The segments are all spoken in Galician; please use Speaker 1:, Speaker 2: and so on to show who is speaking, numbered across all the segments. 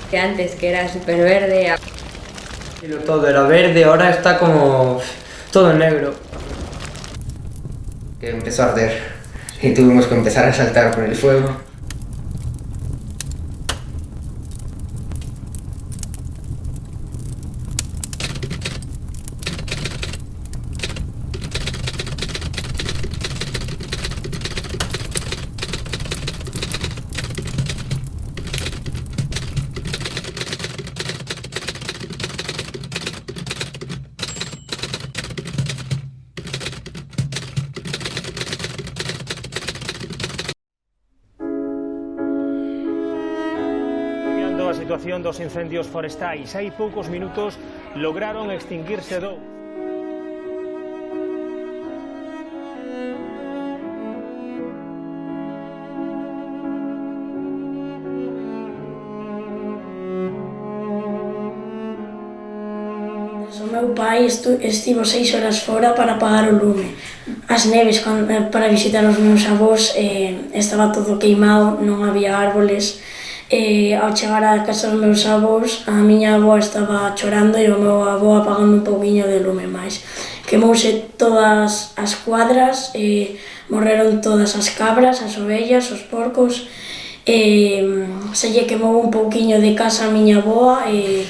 Speaker 1: Que antes que era súper verde.
Speaker 2: Todo era verde, ahora está como todo negro.
Speaker 3: Que empezó a arder y tuvimos que empezar a saltar por el fuego.
Speaker 4: A situación dos incendios forestais. Hai poucos minutos lograron extinguirse dous.
Speaker 5: O meu pai estivo 6 horas fora para apagar o lume. As neves para visitar os meus avós estaba todo queimado, non había árboles. Ao chegar á casa dos meus avós, a miña avó estaba chorando e o meu avó apagando un pouquiño de lume máis. Quemouse todas as cuadras, morreron todas as cabras, as ovellas, os porcos, se lle quemou un pouquiño de casa a miña avoa e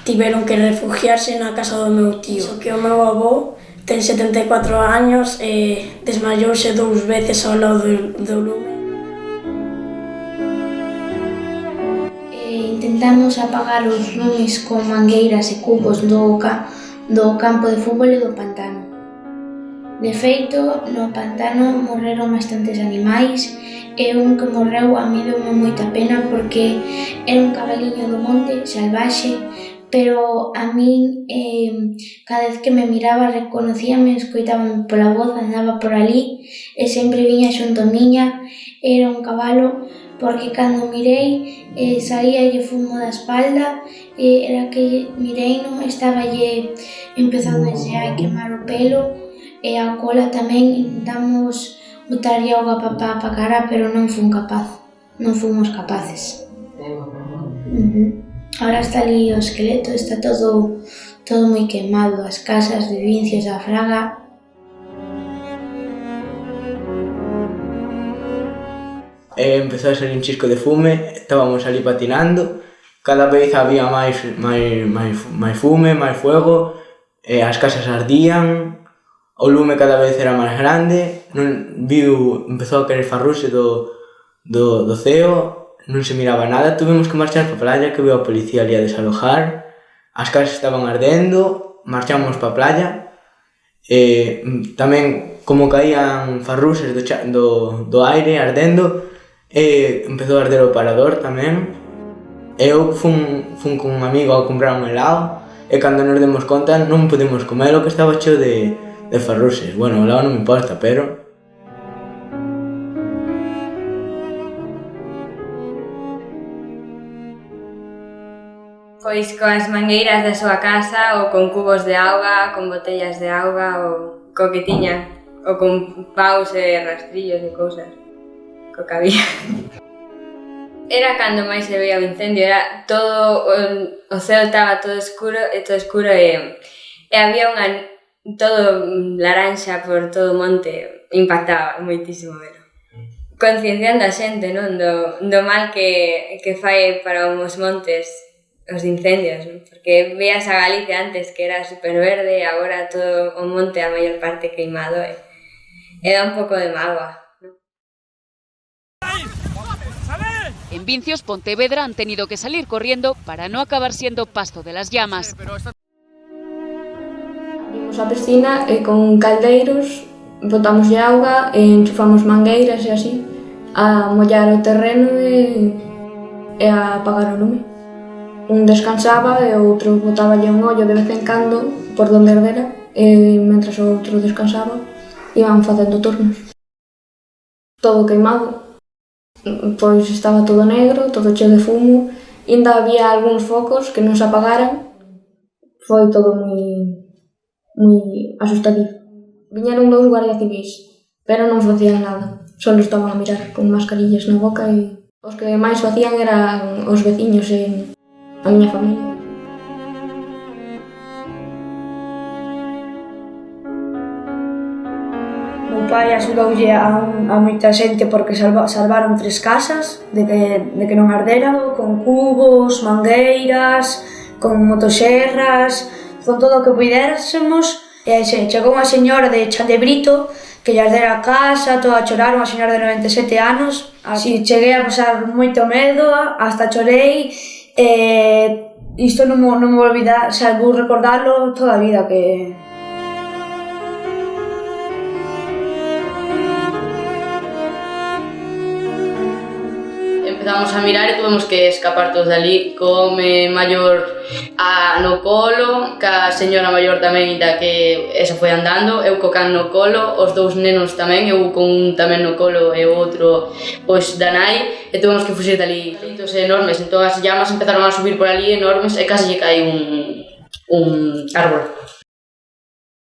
Speaker 5: tiveron que refugiarse na casa do meu tío. Só que o meu avó ten 74 años e desmayouse 2 veces ao lado do lume.
Speaker 6: Intentamos apagar os lumes con mangueiras e cubos do campo de fútbol e do pantano. De feito, no pantano morreron bastantes animais e un que morreu a mí deume moita pena porque era un cabaliño do monte salvaxe, pero a min cada vez que me miraba reconocíame, escoitábame pola voz, andaba por ali e sempre viña xunto miña. Era un cabalo porque cando mirei saíalle fumo da espalda, era que mireino, estaballe empezando a quemar o pelo e a cola tamén. Intentamos botarlle auga para a cara, pero non fomos capaces. Ahora está ali o esqueleto, está todo moi quemado, as casas de Vincios da Fraga.
Speaker 2: Empezou a salir un chisco de fume, estábamos ali patinando, cada vez había máis fume, máis fuego, as casas ardían, o lume cada vez era máis grande, empezou a caer farruse do ceo, non se miraba nada, tuvimos que marchar para a playa, que veio a policía ali a desalojar, as casas estaban ardendo, marchamos para a playa, tamén como caían farruses do aire ardendo, empezou a arder o parador tamén. Eu fun con un amigo a comprar un helado e cando nos demos conta non pudimos comelo, que estaba cheo de farruses. Bueno, o helado non me importa, pero...
Speaker 1: Pois coas mangueiras da súa casa ou con cubos de auga, con botellas de auga ou co que tiña, ou con paus e rastrillos e cousas. Co que había. Era cando máis se veía o incendio, era todo, o ceo estaba todo escuro e había todo laranxa por todo o monte, impactaba moitísimo verlo. Concienciando a xente, non, do mal que fai para os montes os incendios, non? Porque veas a Galicia antes que era super verde e agora todo o monte a maior parte queimado e dá un pouco de mágoa.
Speaker 7: En Vincios, Pontevedra, han tenido que salir corriendo para no acabar siendo pasto de las llamas.
Speaker 5: Abrimos a piscina e con caldeiros botamos de auga e enchufamos mangueiras e así a mollar o terreno e a apagar o lume. Un descansaba e o outro botáballe un ollo de vez en cando por donde ardera e mentras o outro descansaba iban facendo turnos. Todo queimado. Pois estaba todo negro, todo cheo de fumo, e ainda había algúns focos que non se apagaran. Foi todo moi asustadizo. Viñeron 2 guardias civís, pero non facían nada, só estaban a mirar con mascarillas na boca e os que máis facían eran os veciños e A miña familia. Meu pai axudoulle a moita xente porque salvaron 3 casas de que non arderan, con cubos, mangueiras, con motoserras, con todo o que puidésemos. E chegou unha señora de Chandebrito que lle ardera a casa, toda a chorar, unha señora de 97 anos. Así cheguei a pasar moito medo, hasta chorei. Isto non me vou olvidar, xa vou recordarlo toda a vida que...
Speaker 1: Empezamos a mirar e tuvemos que escapar todos dali, co home maior no colo, ca señora maior tamén, da que esa foi andando, eu co can no colo, os 2 nenos tamén, eu con un tamén no colo e o outro pois da nai, e tuvemos que fuxir dali. Litos enormes, entón as llamas empezaron a subir por ali enormes e case lle cae un árbol.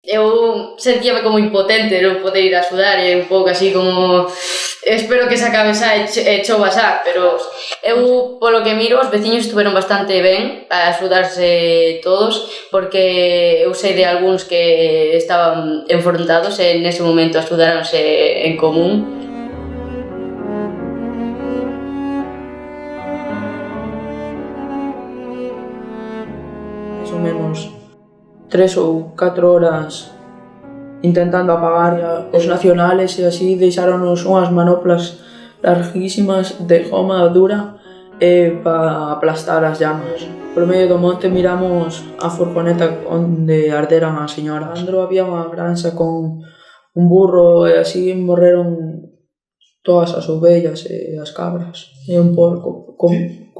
Speaker 1: Eu sentíame como impotente non poder ir a axudar e un pouco así como espero que se acabe xa e chova xa, pero eu polo que miro os veciños estuveron bastante ben a axudarse todos porque eu sei de algúns que estaban enfrontados e nese momento axudáronse en común.
Speaker 8: Más ou menos 3 ou 4 horas intentando apagar os nacionales e así deixáronos unhas manoplas larguísimas de goma dura para aplastar as llamas. Por medio do monte miramos a furgoneta onde arderan a señora. Andro había unha granxa con un burro e así morreron todas as ovellas e as cabras e un porco con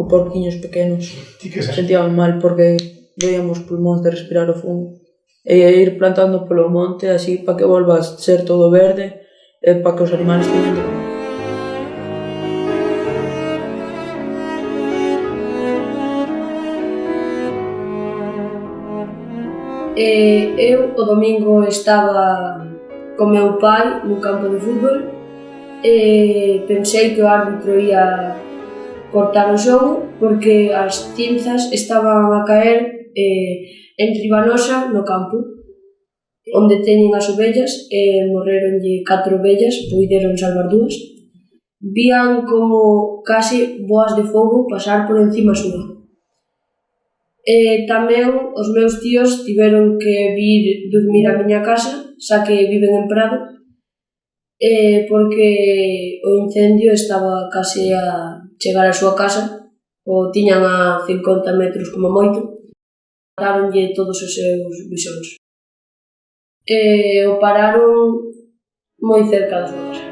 Speaker 8: porquiños pequenos. Sentíamos mal porque veíamos pulmóns de respirar o fumo e ir plantando polo monte así para que volva a ser todo verde e para que os animales teñan de comer.
Speaker 5: Eu o domingo estaba con meu pai no campo de fútbol e pensei que o árbitro ia cortar o xogo porque as cinzas estaban a caer en Ribanosa, no campo, onde teñen as ovellas e morreronlle 4 ovellas, puideron salvar 2. Vían como case boas de fogo pasar por encima súa. Tamén os meus tíos tiveron que vir dormir á miña casa, xa que viven en Prado, porque o incendio estaba case a chegar á súa casa, o tiñan a 50 metros como moito. Mataronlle todos os seus bisóns. O pararon moi cerca da súa casa.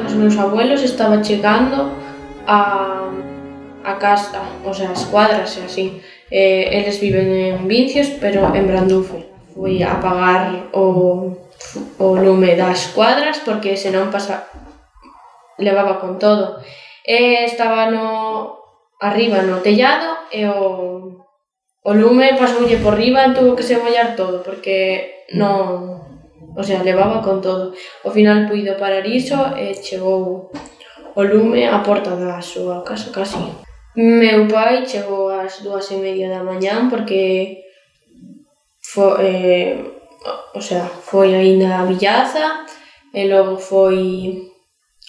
Speaker 6: Os meus abuelos estaba chegando a casa, o sea, as cuadras e así. Eles viven en Vincios, pero en Brandufo. Fui a apagar o lume das cuadras porque senón levaba con todo. Estaba arriba no tellado e o lume pasoulle por riba e tuvo que se mollar todo porque non, o sea, levaba con todo. Ao final puido parar iso e chegou o lume á porta da súa casa casi. Meu pai chegou ás 2:30 da mañán porque foi aínda a Villaza e logo foi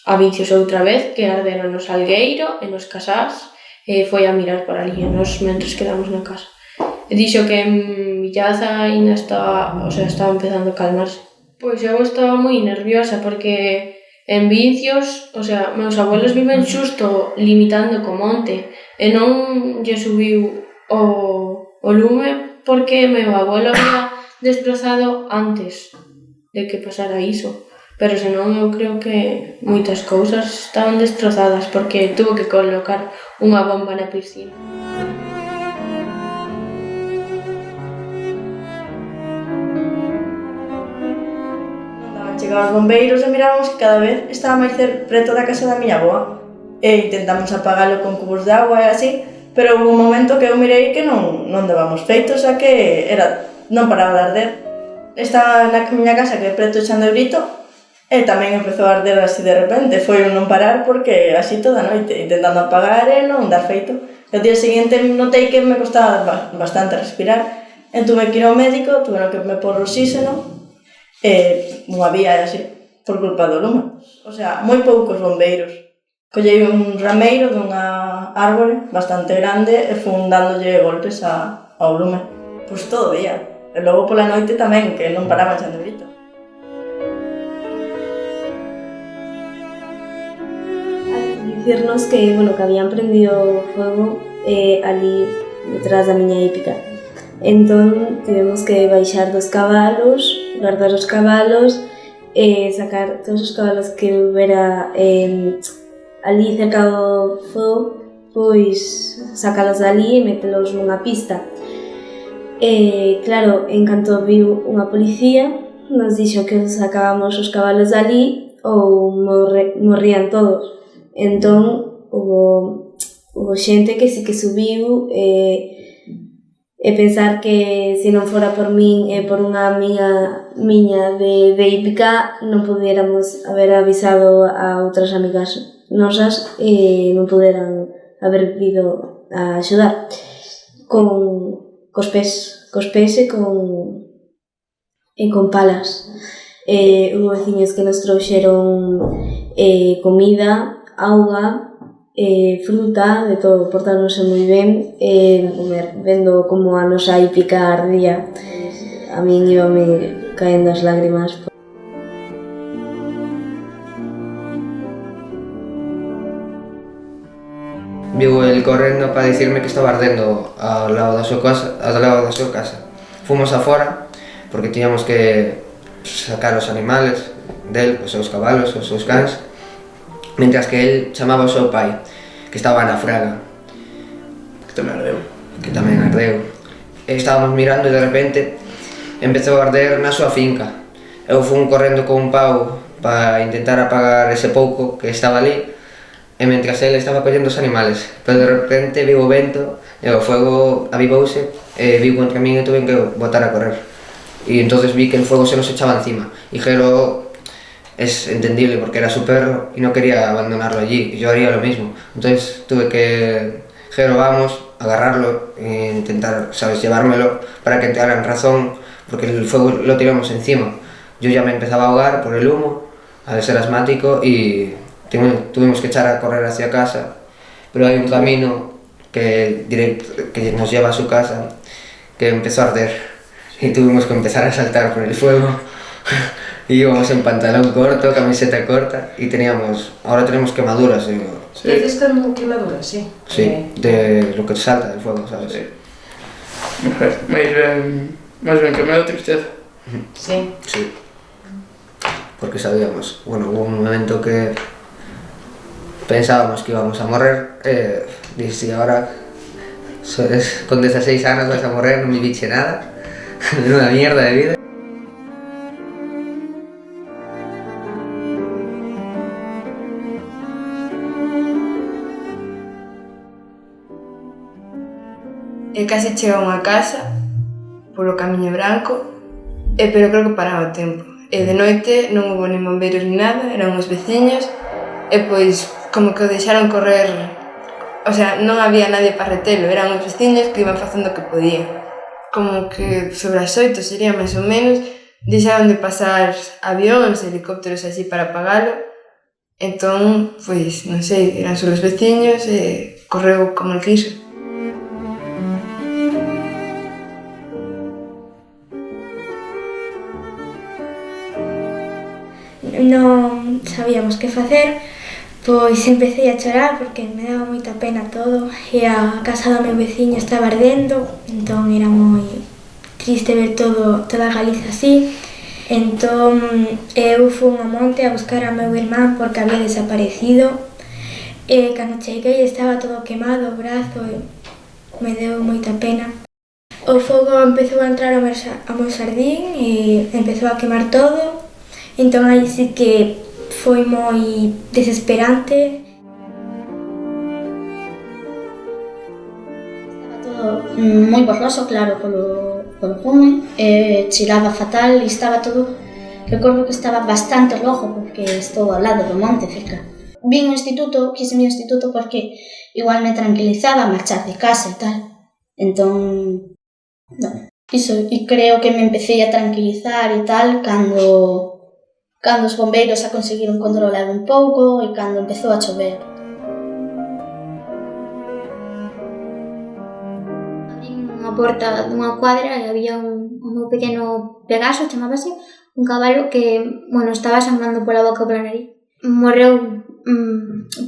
Speaker 6: a Vincios outra vez, que arderon no Salgueiro e nos Casás, e foi a mirar por ali, e nos mentres quedamos na casa. E dixo que en Villaza aínda estaba empezando a calmarse. Pois eu estaba moi nerviosa porque en Vincios, meus abuelos viven xusto limitando co monte e non lle subiu o lume porque meu abuelo había destrozado antes de que pasara iso. Pero senón eu creo que moitas cousas estaban destrozadas porque tuvo que colocar unha bomba na piscina.
Speaker 9: Chegaban os bombeiros e miramos que cada vez estaba máis preto da casa da miña avoa e intentamos apagalo con cubos de agua e así, pero houve un momento que eu mirei que non dábamos feito, xa que non paraba de arder. Estaba na miña casa que é preto de Chandebrito E tamén empezou a arder así de repente, foi un non parar porque así toda a noite, intentando apagar e non dar feito. E o día seguinte notei que me costaba bastante respirar, e tuve que ir ao médico, tuveron que me pôr oxígeno, e non había así, por culpa do lume. O sea, moi poucos bombeiros. Collei un rameiro dunha árbore bastante grande e fun dándolle golpes ao lume. Pois todo o día. E logo pola noite tamén, que non paraba xa de grito.
Speaker 10: Dicirnos que, que habían prendido fuego ali detrás da miña hípica. Entón, tivemos que baixar dos cabalos, guardar os cabalos, sacar todos os cabalos que houbera ali cerca do fogo, pois sacalos dali e metelos nunha pista. Claro, en canto viu unha policía, nos dixo que sacábamos os cabalos dali ou morrían todos. Entón, hubo xente que sí que subiu e pensar que se non fora por min e por unha amiga miña de hípica non pudiéramos haber avisado a outras amigas nosas e non puderan haber vido a axudar cos pés e con palas. Hubo veciños que nos trouxeron comida, auga, fruta, de todo, portáronse moi ben, vendo como a nosa hípica ardía, a min íbame caendo as lágrimas.
Speaker 3: Viu el correndo para dicirme que estaba ardendo ao lado da súa casa. Fomos afora porque tiñamos que sacar os animales del, os seus cabalos, os seus cans, mentras que el chamaba ao seu pai, que estaba na fraga. Que tamén ardeu. E estábamos mirando e de repente empezou a arder na súa finca. Eu fun correndo con un pau para intentar apagar ese pouco que estaba ali, e mentras ele estaba collendo os animales, pero de repente viu o vento e o fuego avivouse e viu contra min e tuve que botar a correr. E entonces vi que el fuego se nos echaba encima e Jero es entendible porque era su perro y no quería abandonarlo allí, y yo haría lo mismo. Entonces tuve que, Jero, vamos, agarrarlo e intentar, ¿sabes?, llevármelo para que entraran razón, porque el fuego lo tiramos encima. Yo ya me empezaba a ahogar por el humo, al ser asmático, y tuvimos que echar a correr hacia casa, pero hay un camino que nos lleva a su casa que empezó a arder y tuvimos que empezar a saltar por el fuego. Y íbamos en pantalón corto, camiseta corta y ahora tenemos quemaduras.
Speaker 11: Sí. ¿Dices quemaduras? Sí.
Speaker 3: Sí, de lo que salta del fuego, ¿sabes?
Speaker 11: Sí.
Speaker 8: Más bien que me da tristeza.
Speaker 11: Sí.
Speaker 3: Sí. Porque sabíamos, hubo un momento que pensábamos que íbamos a morrer, dije, ahora con 16 anos vas a morrer, non me diche nada, unha mierda de vida.
Speaker 1: E case chegamos a casa polo camiño branco, pero creo que paraba o tempo. E de noite non houve nin bombeiros ni nada, eran os veciños, e pois como que o deixaron correr, o sea, non había nadie para retelo, eran os veciños que iban facendo o que podían. Como que sobre as 8 sería máis ou menos, deixaron de pasar avións, helicópteros así para apagalo, entón, pois, non sei, eran só os veciños e correu como el quiso.
Speaker 6: Non sabíamos que facer, pois empecé a chorar porque me daba moita pena todo e a casa do meu veciño estaba ardendo, entón era moi triste ver toda Galiza así. Entón eu fui ao monte a buscar a meu irmán porque había desaparecido e cando cheguei estaba todo quemado o brazo e me deu moita pena. O fogo empezou a entrar ao meu xardín e empezou a quemar todo. Entón aí sí que foi moi desesperante. Estaba todo moi borroso, claro, polo fume, cheiraba fatal e estaba todo Recordo que estaba bastante lojo porque estou ao lado do monte cerca. Vin o instituto, quise ir ao instituto porque igual me tranquilizaba marchar de casa e tal. Entón, iso, e creo que me empecé a tranquilizar e tal cando os bombeiros a conseguiron controlar un pouco e cando empezou a chover. Abrín unha porta dunha cuadra e había un meu pequeno Pegaso, chamábase, un cabalo que, estaba sangrando pola boca e pola nariz. Morreu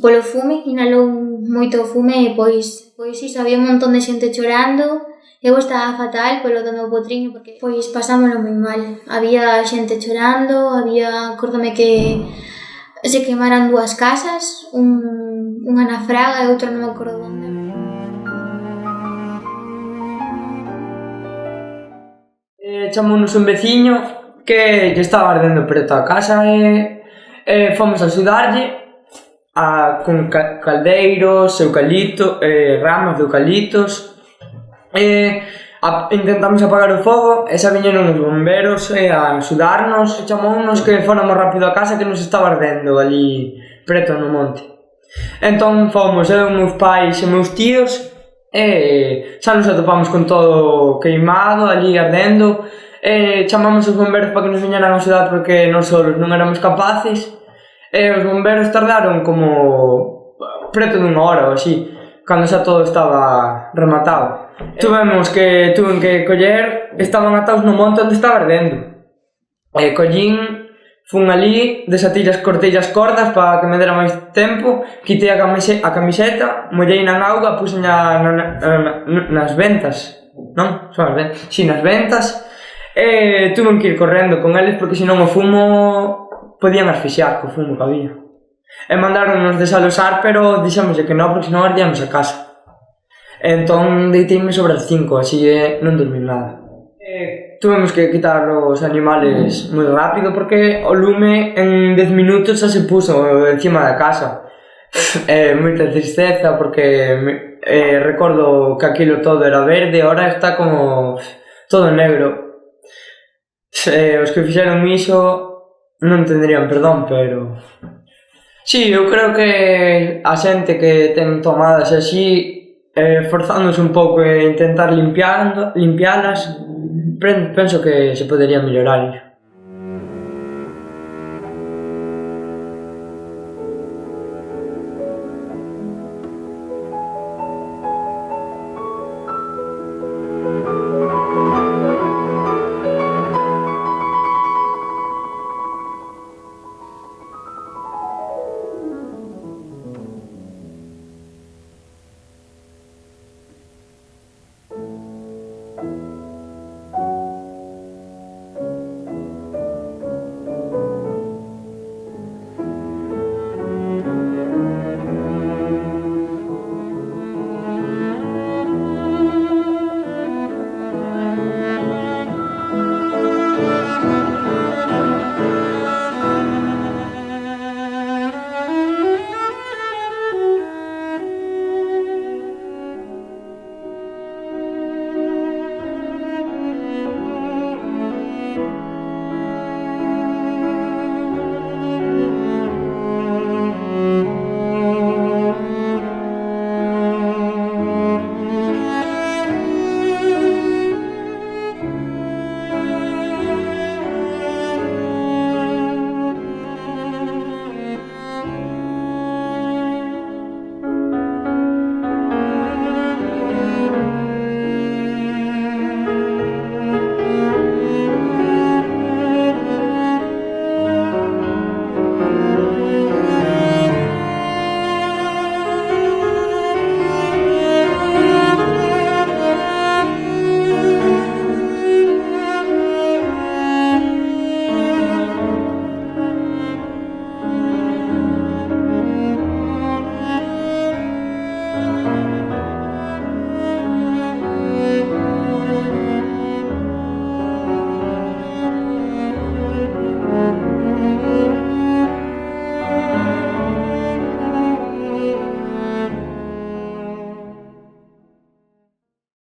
Speaker 6: polo fume, inhalou moito fume e pois iso, había un montón de xente chorando. Eu estaba fatal polo do meu potriño porque pasámolo moi mal. Había xente chorando, acórdome que se quemaran 2 casas, unha na Fraga e outra non me acordo onde.
Speaker 8: Chamounos un veciño que estaba ardendo preto a casa e fomos a axudarlle con caldeiros, eucalipto, ramas de eucaliptos. Intentamos apagar o fogo e xa viñeron os bomberos a axudarnos e chamounos que fóramos rápido a casa que nos estaba ardendo ali preto no monte. Entón fomos eu, meus pais e meus tíos e xa nos atopamos con todo queimado ali ardendo e chamamos os bomberos para que nos viñeran a axudar porque nós solos non éramos capaces e os bomberos tardaron como preto dunha hora ou así cando xa todo estaba rematado. Tuven que coller, estaban atados no monte onde estaba ardendo. Collín, fun ali, desatei cortei as cordas para que me dera máis tempo, quitei a camiseta, mollei na auga, puxen nas ventas, non? Son as ventas? Si, nas ventas, e tuven que ir correndo con eles porque senón o fumo podían asfixiar co fumo que había. E mandaronnos desalosar, pero dixémoslle que non, porque senón ardíamos a casa. Entón deiteime sobre as 5, así non dormí nada. Tuvemos que quitar os animales moi rápido porque o lume en 10 minutos xa se puso encima da casa. Moita tristeza porque recordo que aquilo todo era verde, ahora está como todo negro. Os que fixeron iso non tendrían perdón, pero... Si, eu creo que a xente que ten tomadas así forzándose un pouco e intentar limpialas, penso que se podería mellorar iso.